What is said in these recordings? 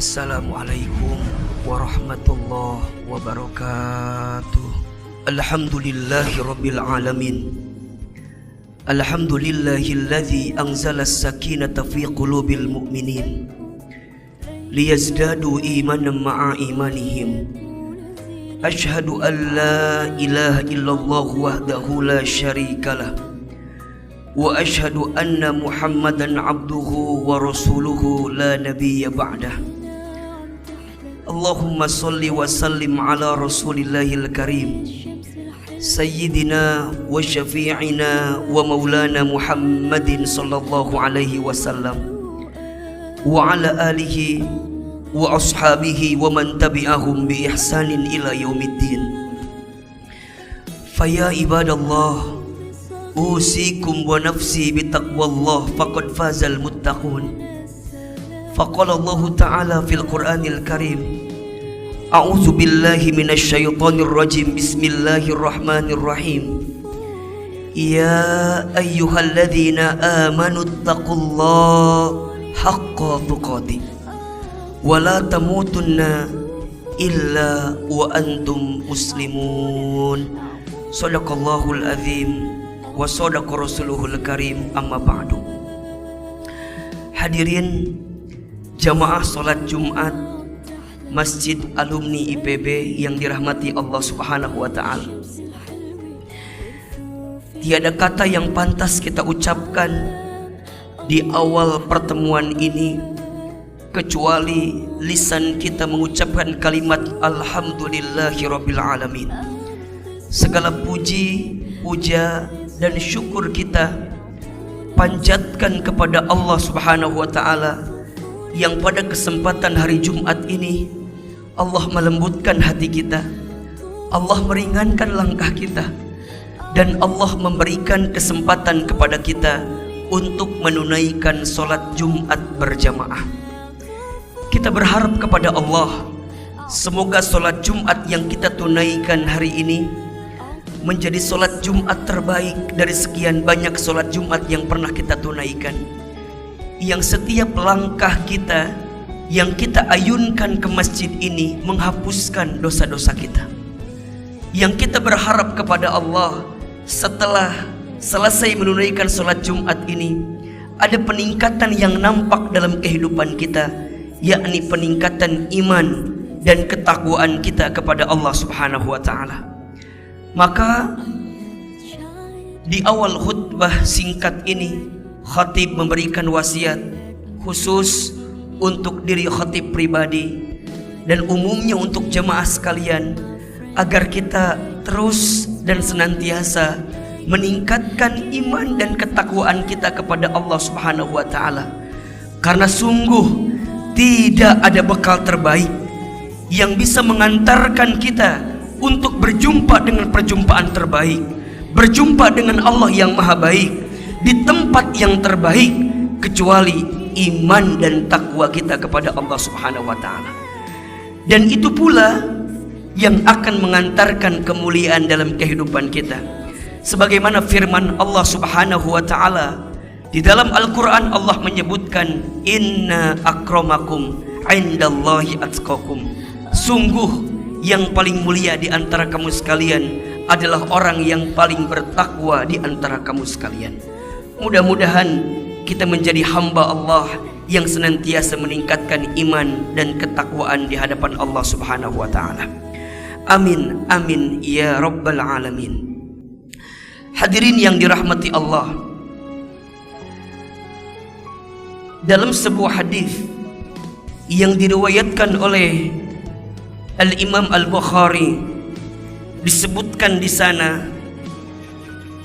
Assalamualaikum warahmatullahi wabarakatuh. Alhamdulillahi rabbil alamin. Alhamdulillahilladzi anzala as-sakinata fi qulubil mu'minin liyazdadu imanan ma'a imanihim. Ashhadu an la ilaha illallah wahdahu la syarikalah wa ashhadu anna Muhammadan abduhu wa rasuluhu la nabiyya ba'dah. Allahumma salli wa sallim ala rasulillahil karim sayyidina wa syafi'ina wa maulana Muhammadin sallallahu alaihi wasallam wa ala alihi wa ashabihi wa man tabi'ahum bi ihsanin ila yaumiddin. Faya ibadallah, usikum wa nafsi bitaqwallah faqad fazal muttaqun. Faqala Allah Ta'ala fil Qur'anil Karim, a'udzu billahi minasy syaithanir rajim. Bismillahirrahmanirrahim. Ya ayyuhalladzina amanu taqullaha haqqa tuqatih wa la tamutunna illa wa antum muslimun. Shadaqallahul azim wa shadaqa rasuluhul karim. Amma ba'du. Hadirin jamaah salat Jumat Masjid Alumni IPB yang dirahmati Allah Subhanahu wa taala. Tiada kata yang pantas kita ucapkan di awal pertemuan ini kecuali lisan kita mengucapkan kalimat alhamdulillahirabbil alamin. Segala puji, puja dan syukur kita panjatkan kepada Allah Subhanahu wa taala yang pada kesempatan hari Jumat ini Allah melembutkan hati kita, Allah meringankan langkah kita, dan Allah memberikan kesempatan kepada kita untuk menunaikan sholat Jumat berjamaah. Kita berharap kepada Allah, semoga sholat Jumat yang kita tunaikan hari ini menjadi sholat Jumat terbaik dari sekian banyak sholat Jumat yang pernah kita tunaikan, yang setiap langkah kita yang kita ayunkan ke masjid ini menghapuskan dosa-dosa kita. Yang kita berharap kepada Allah, setelah selesai menunaikan sholat Jumat ini ada peningkatan yang nampak dalam kehidupan kita, yakni peningkatan iman dan ketakwaan kita kepada Allah Subhanahu wa taala. Maka di awal khutbah singkat ini khatib memberikan wasiat khusus untuk diri khatib pribadi dan umumnya untuk jemaah sekalian, agar kita terus dan senantiasa meningkatkan iman dan ketakwaan kita kepada Allah Subhanahu wa taala. Karena sungguh tidak ada bekal terbaik yang bisa mengantarkan kita untuk berjumpa dengan perjumpaan terbaik, berjumpa dengan Allah yang maha baik di tempat yang terbaik kecuali iman dan takwa kita kepada Allah Subhanahu wa taala. Dan itu pula yang akan mengantarkan kemuliaan dalam kehidupan kita. Sebagaimana firman Allah Subhanahu wa taala di dalam Al-Qur'an, Allah menyebutkan inna akramakum indallahi atqakum. Sungguh yang paling mulia di antara kamu sekalian adalah orang yang paling bertakwa di antara kamu sekalian. Mudah-mudahan kita menjadi hamba Allah yang senantiasa meningkatkan iman dan ketakwaan di hadapan Allah Subhanahu wa taala. Amin amin ya rabbal alamin. Hadirin yang dirahmati Allah, dalam sebuah hadis yang diriwayatkan oleh Al-Imam Al-Bukhari disebutkan di sana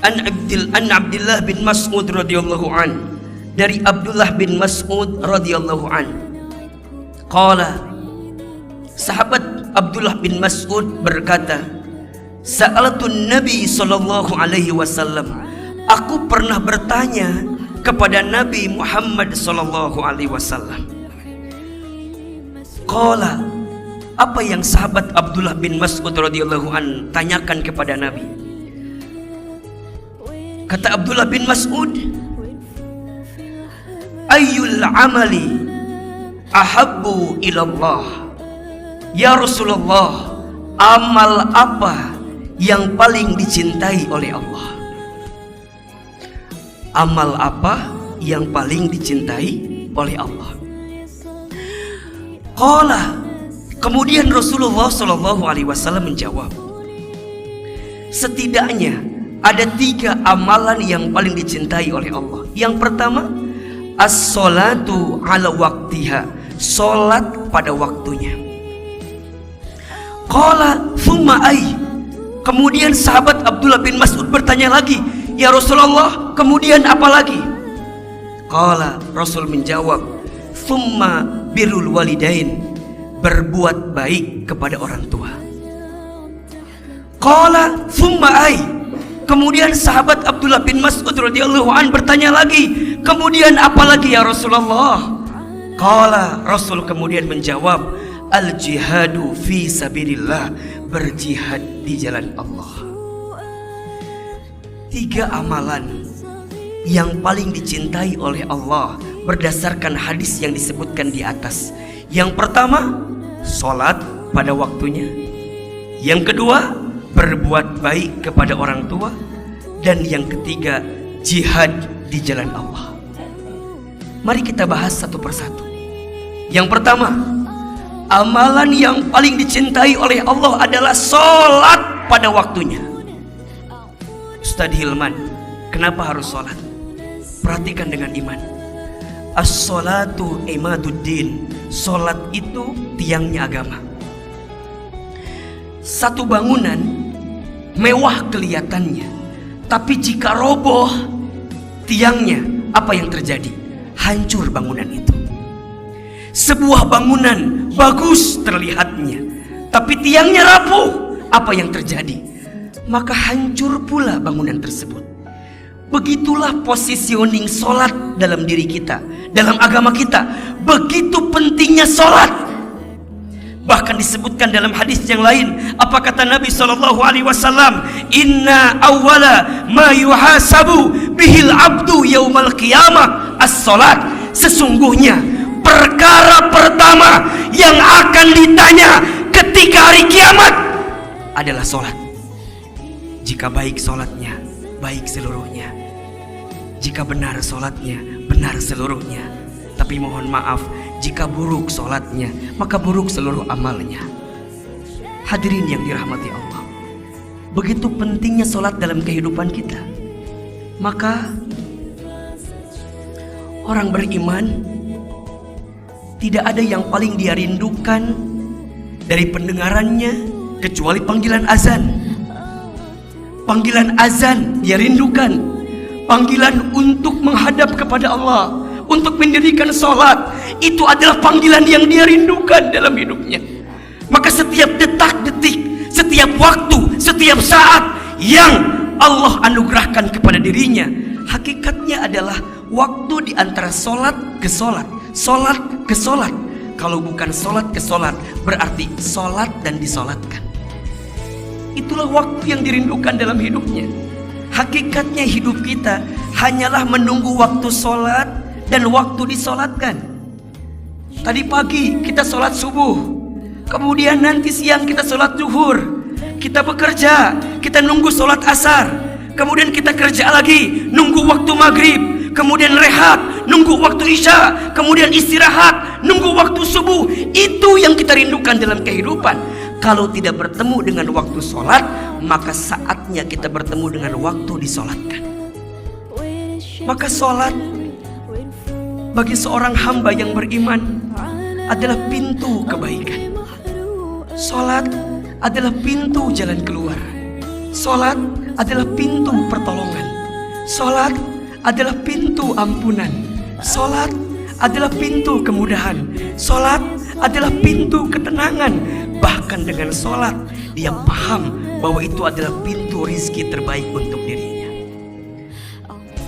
an Abdullah bin Mas'ud radhiyallahu an, dari Abdullah bin Mas'ud radhiyallahu an, qala, sahabat Abdullah bin Mas'ud berkata, sa'alatun Nabi sallallahu alaihi wasallam, aku pernah bertanya kepada Nabi Muhammad sallallahu alaihi wasallam. Qala, apa yang sahabat Abdullah bin Mas'ud radhiyallahu an tanyakan kepada Nabi? Kata Abdullah bin Mas'ud, ayyul amali ahabbu ilallah. Ya Rasulullah, amal apa yang paling dicintai oleh Allah? Amal apa yang paling dicintai oleh Allah? Qala, kemudian Rasulullah SAW menjawab, setidaknya ada 3 amalan yang paling dicintai oleh Allah. Yang pertama, as-salatu ala waktiha, solat pada waktunya. Qala thumma ay, kemudian sahabat Abdullah bin Mas'ud bertanya lagi, ya Rasulullah, kemudian apa lagi? Qala, Rasul menjawab, thumma birrul walidain, berbuat baik kepada orang tua. Qala thumma ay, kemudian sahabat Abdullah bin Mas'ud radhiyallahu an bertanya lagi, kemudian apa lagi ya Rasulullah? Qala, Rasul kemudian menjawab, al jihadu fi sabilillah, berjihad di jalan Allah. 3 amalan yang paling dicintai oleh Allah berdasarkan hadis yang disebutkan di atas. Yang pertama, sholat pada waktunya. Yang kedua, berbuat baik kepada orang tua. Dan yang ketiga, jihad di jalan Allah. Mari kita bahas satu persatu. Yang pertama, amalan yang paling dicintai oleh Allah adalah sholat pada waktunya. Ustadz Hilman, kenapa harus sholat? Perhatikan dengan iman. As-sholatu imaduddin, sholat itu tiangnya agama. Satu bangunan mewah kelihatannya, tapi jika roboh tiangnya, apa yang terjadi? Hancur bangunan itu. Sebuah bangunan bagus terlihatnya, tapi tiangnya rapuh, apa yang terjadi? Maka hancur pula bangunan tersebut. Begitulah positioning sholat dalam diri kita, dalam agama kita. Begitu pentingnya sholat. Bahkan disebutkan dalam hadis yang lain, apa kata Nabi SAW? Inna awwala ma yuhasabu bihil abdu yaumal qiyamah as-sholat. Sesungguhnya perkara pertama yang akan ditanya ketika hari kiamat adalah sholat. Jika baik sholatnya, baik seluruhnya. Jika benar sholatnya, benar seluruhnya. Tapi mohon maaf, jika buruk sholatnya, maka buruk seluruh amalnya. Hadirin yang dirahmati Allah, begitu pentingnya sholat dalam kehidupan kita. Maka orang beriman tidak ada yang paling dia rindukan dari pendengarannya kecuali panggilan azan. Panggilan azan dia rindukan. Panggilan untuk menghadap kepada Allah, untuk mendirikan sholat, itu adalah panggilan yang dia rindukan dalam hidupnya. Maka setiap detak-detik, setiap waktu, setiap saat yang Allah anugerahkan kepada dirinya, hakikatnya adalah waktu di antara sholat ke sholat, sholat ke sholat. Kalau bukan sholat ke sholat, berarti sholat dan disolatkan. Itulah waktu yang dirindukan dalam hidupnya. Hakikatnya hidup kita hanyalah menunggu waktu sholat dan waktu disolatkan. Tadi pagi kita sholat subuh, kemudian nanti siang kita sholat zuhur. Kita bekerja, kita nunggu sholat asar, kemudian kita kerja lagi, nunggu waktu maghrib, kemudian rehat, nunggu waktu isya, kemudian istirahat, nunggu waktu subuh. Itu yang kita rindukan dalam kehidupan. Kalau tidak bertemu dengan waktu sholat, maka saatnya kita bertemu dengan waktu disolatkan. Maka sholat bagi seorang hamba yang beriman adalah pintu kebaikan. Sholat adalah pintu jalan keluar. Sholat adalah pintu pertolongan. Sholat adalah pintu ampunan. Sholat adalah pintu kemudahan. Sholat adalah pintu ketenangan. Bahkan dengan sholat dia paham bahwa itu adalah pintu rizki terbaik untuk dirinya.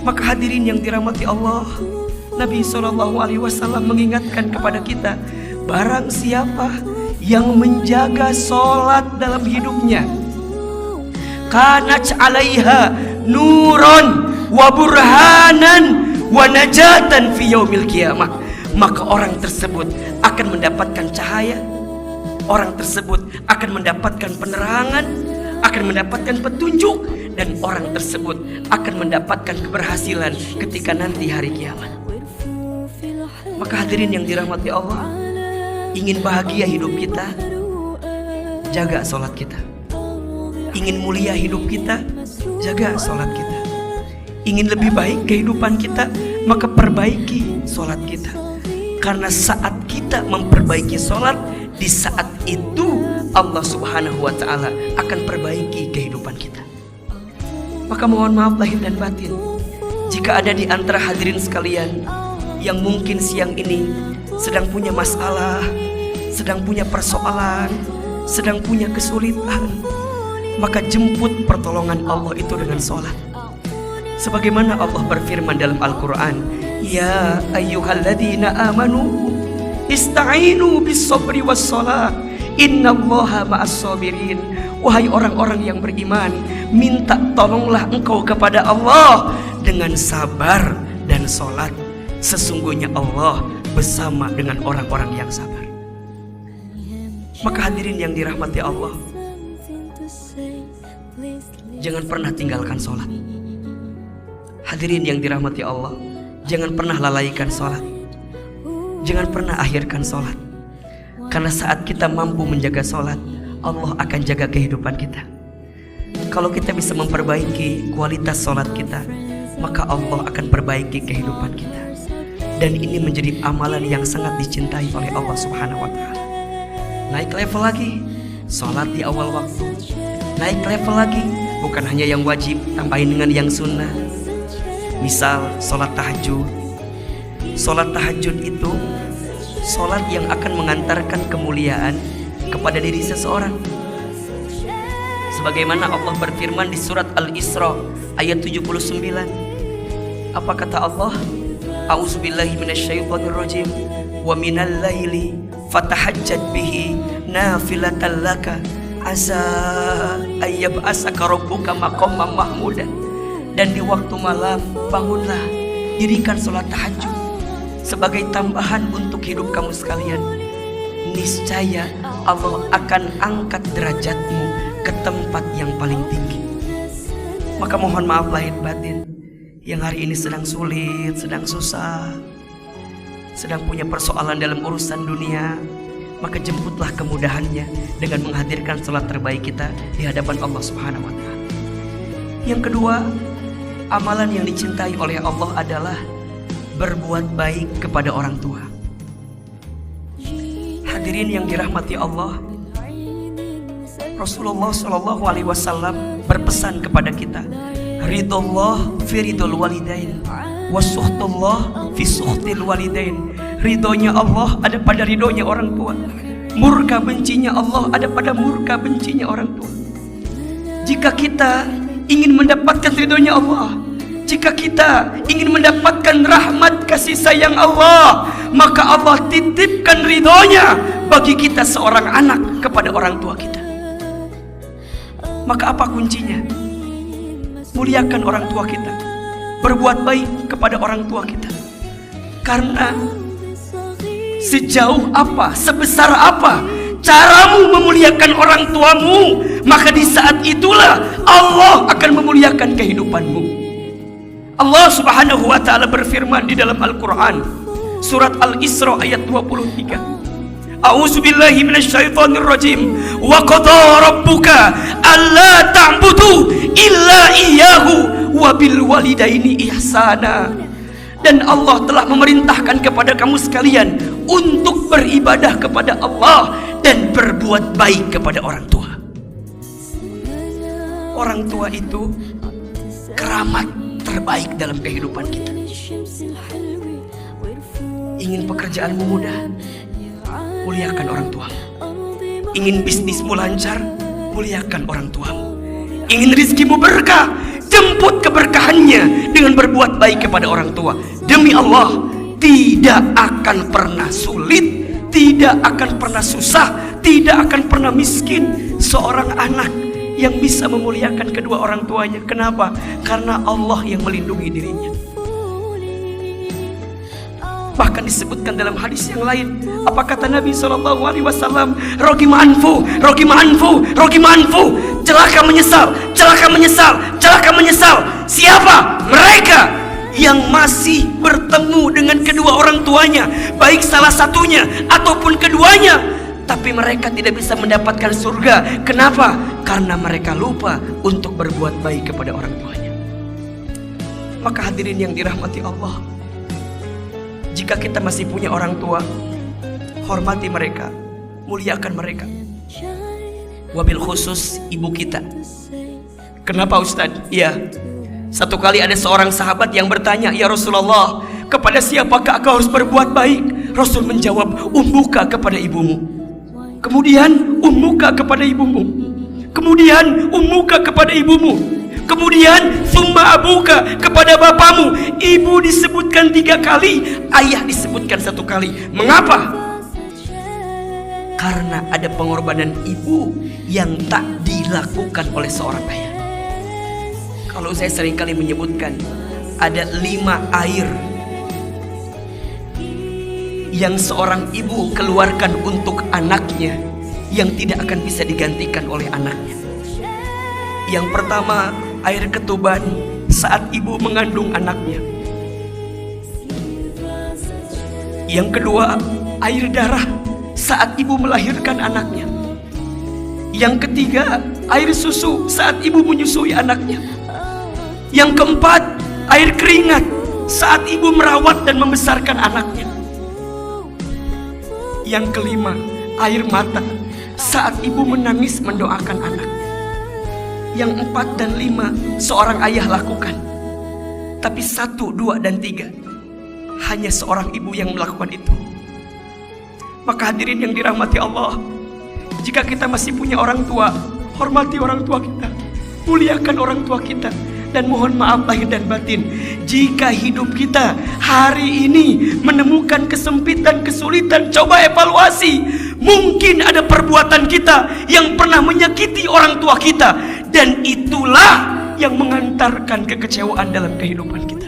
Maka hadirin yang dirahmati Allah, Nabi SAW mengingatkan kepada kita, barang siapa yang menjaga sholat dalam hidupnya, kanat alaiha nuron wa burhanan wa najatan fi yaumil qiyamah, maka orang tersebut akan mendapatkan cahaya, orang tersebut akan mendapatkan penerangan, akan mendapatkan petunjuk, dan orang tersebut akan mendapatkan keberhasilan ketika nanti hari kiamat. Maka hadirin yang dirahmati Allah, ingin bahagia hidup kita, jaga sholat kita. Ingin mulia hidup kita, jaga sholat kita. Ingin lebih baik kehidupan kita, maka perbaiki sholat kita. Karena saat kita memperbaiki sholat, di saat itu Allah Subhanahu wa ta'ala akan perbaiki kehidupan kita. Maka mohon maaf lahir dan batin, jika ada di antara hadirin sekalian yang mungkin siang ini sedang punya masalah, sedang punya persoalan, sedang punya kesulitan, maka jemput pertolongan Allah itu dengan sholat. Sebagaimana Allah berfirman dalam Al-Quran, ya ayyuhalladzina amanu ista'inu bis-sabri was-sholat innallaha ma'as-sabirin. Wahai orang-orang yang beriman, minta tolonglah engkau kepada Allah dengan sabar dan sholat. Sesungguhnya Allah bersama dengan orang-orang yang sabar. Maka hadirin yang dirahmati Allah, jangan pernah tinggalkan sholat. Hadirin yang dirahmati Allah, jangan pernah lalaikan sholat. Jangan pernah akhirkan sholat. Karena saat kita mampu menjaga sholat, Allah akan jaga kehidupan kita. Kalau kita bisa memperbaiki kualitas sholat kita, maka Allah akan perbaiki kehidupan kita. Dan ini menjadi amalan yang sangat dicintai oleh Allah Subhanahu wa ta'ala. Naik level lagi, sholat di awal waktu. Naik level lagi, bukan hanya yang wajib, tambahin dengan yang sunnah. Misal sholat tahajud. Sholat tahajud itu sholat yang akan mengantarkan kemuliaan kepada diri seseorang. Sebagaimana Allah berfirman di surat Al-Isra ayat 79. Apa kata Allah? A'udzubillahi minasyaitonirrajim. Wa minal laili fatahajjad bihi nafilatan laka asa ayyab'asaka rabbuka maqaman mahmuda. Dan di waktu malam bangunlah, dirikan sholat tahajud sebagai tambahan untuk hidup kamu sekalian. Niscaya Allah akan angkat derajatmu ke tempat yang paling tinggi. Maka mohon maaf lahir batin yang hari ini sedang sulit, sedang susah, sedang punya persoalan dalam urusan dunia, maka jemputlah kemudahannya dengan menghadirkan sholat terbaik kita di hadapan Allah Subhanahu wa ta'ala. Yang kedua, amalan yang dicintai oleh Allah adalah berbuat baik kepada orang tua. Hadirin yang dirahmati Allah, Rasulullah SAW berpesan kepada kita, ridullah fi ridul walidain wa suhtullah fi suhtil walidain. Ridhonya Allah ada pada ridhonya orang tua, murka bencinya Allah ada pada murka bencinya orang tua. Jika kita ingin mendapatkan ridhonya Allah, jika kita ingin mendapatkan rahmat kasih sayang Allah, maka Allah titipkan ridhonya bagi kita seorang anak kepada orang tua kita. Maka apa kuncinya? Muliakan orang tua kita, berbuat baik kepada orang tua kita. Karena sejauh apa, sebesar apa caramu memuliakan orang tuamu, maka di saat itulah Allah akan memuliakan kehidupanmu. Allah Subhanahu wa ta'ala berfirman di dalam Al-Quran surat Al-Isra ayat 23. A'udzubillahi minasyaitonirrajim. Wa qada rabbuka alla ta'budu illa iyyahu wa bil walidaini ihsana. Dan Allah telah memerintahkan kepada kamu sekalian untuk beribadah kepada Allah dan berbuat baik kepada orang tua. Orang tua itu keramat terbaik dalam kehidupan kita. Ingin pekerjaanmu mudah, muliakan orang tuamu. Ingin bisnismu lancar, muliakan orang tuamu. Ingin rizkimu berkah, jemput keberkahannya dengan berbuat baik kepada orang tua. Demi Allah, tidak akan pernah sulit, tidak akan pernah susah, tidak akan pernah miskin seorang anak yang bisa memuliakan kedua orang tuanya. Kenapa? Karena Allah yang melindungi dirinya. Bahkan disebutkan dalam hadis yang lain, apa kata Nabi SAW? Rogim anfu, celaka menyesal, celaka menyesal, celaka menyesal. Siapa? Mereka yang masih bertemu dengan kedua orang tuanya, baik salah satunya ataupun keduanya, tapi mereka tidak bisa mendapatkan surga. Kenapa? Karena mereka lupa untuk berbuat baik kepada orang tuanya. Maka hadirin yang dirahmati Allah, jika kita masih punya orang tua, hormati mereka, muliakan mereka. Wabil khusus ibu kita. Kenapa Ustadz? Iya, satu kali ada seorang sahabat yang bertanya, ya Rasulullah, kepada siapakah aku harus berbuat baik? Rasul menjawab, ummuka kepada ibumu. Kemudian ummuka kepada ibumu. Kemudian ummuka kepada ibumu. Kemudian summa abuka, kepada bapamu. Ibu disebutkan 3 kali, ayah disebutkan 1 kali. Mengapa? Karena ada pengorbanan ibu yang tak dilakukan oleh seorang ayah. Kalau saya seringkali menyebutkan, ada 5 air yang seorang ibu keluarkan untuk anaknya yang tidak akan bisa digantikan oleh anaknya. Yang pertama, air ketuban saat ibu mengandung anaknya. Yang kedua, air darah saat ibu melahirkan anaknya. Yang ketiga, air susu saat ibu menyusui anaknya. Yang keempat, air keringat saat ibu merawat dan membesarkan anaknya. Yang kelima, air mata saat ibu menangis mendoakan anaknya. Yang 4 dan 5 seorang ayah lakukan, tapi 1, 2, dan 3 hanya seorang ibu yang melakukan itu. Maka hadirin yang dirahmati Allah, jika kita masih punya orang tua, hormati orang tua kita, muliakan orang tua kita, dan mohon maaf lahir dan batin jika hidup kita hari ini menemukan kesempitan, kesulitan. Coba evaluasi, mungkin ada perbuatan kita yang pernah menyakiti orang tua kita, dan itulah yang mengantarkan kekecewaan dalam kehidupan kita.